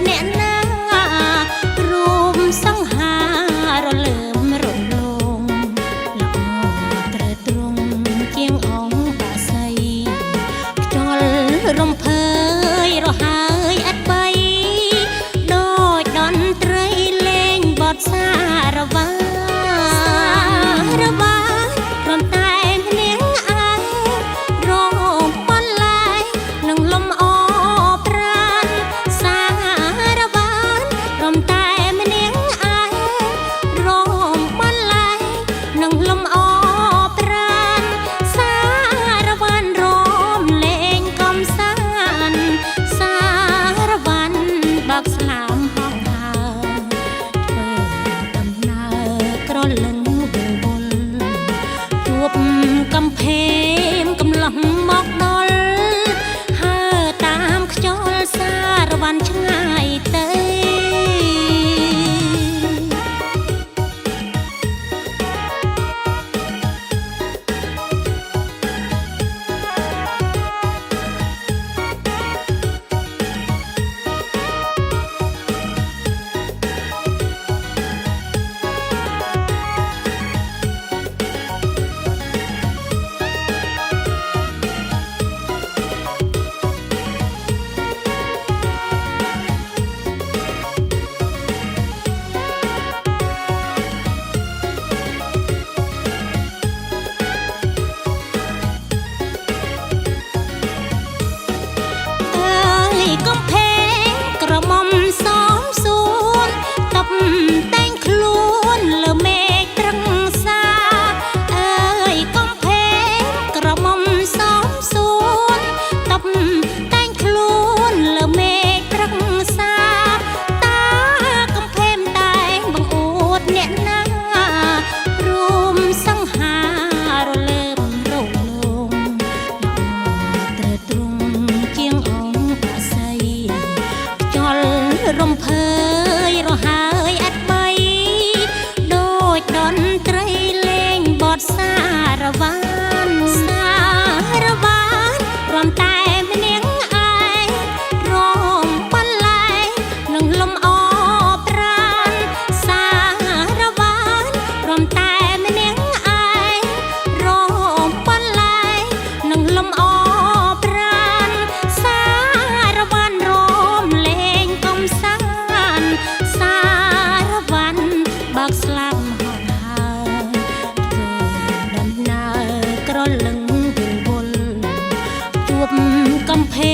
អ្នកណារួមសង្ហារលើមរំលងល្អត្រូវទ្រង់ជាងអង្គបាសីខ្យល់រំភើយរហើយអត់បីដូចតន្ត្រីលេងបទសារវារវាព្រមតែម្នាងឯងរងបន្លាយនឹងលំអប្រាណសារវាព្រមតែម្នាងឯងរងបន្លាយនឹងលំអប្រាណសារវារំលេងកំសាន្តសារវាបើកស្លាមហងហើធ្វើដំណើរក្រលឹងវិលវល់ជួបកំភេមកំឡោះមកដល់ហើតាមខ្យល់សារវ៉ាន់ឆ្ងាយទៅ កំភេងក្រមុំសំសួនតបតែងខ្លួនលើមេឃត្រឹងសាអើយកំភេងក្រមុំសំសួនតបតែងខ្លួនលើមេឃត្រឹងសាតាកំភេងតែងបង្អួតអ្នកណារួមសង្ហារលើមរលងត្រូវទ្រង់ជាងអង្គខ្យល់រំភើយរហើយអត់បីដូចតន្ត្រីលេងបទសារវាសារវាព្រមតែម្នាងឯងរងបន្លាយនឹងលំអប្រាណសារវាព្រមតែម្នាងឯងរងបន្លាយនឹងលំអប្រាណសារវារំលេងកំសាន្តសារវាបើកស្លាប់ហងហើធ្វើដំណើរក្រលឹងវិលវល់ជួបកំភេ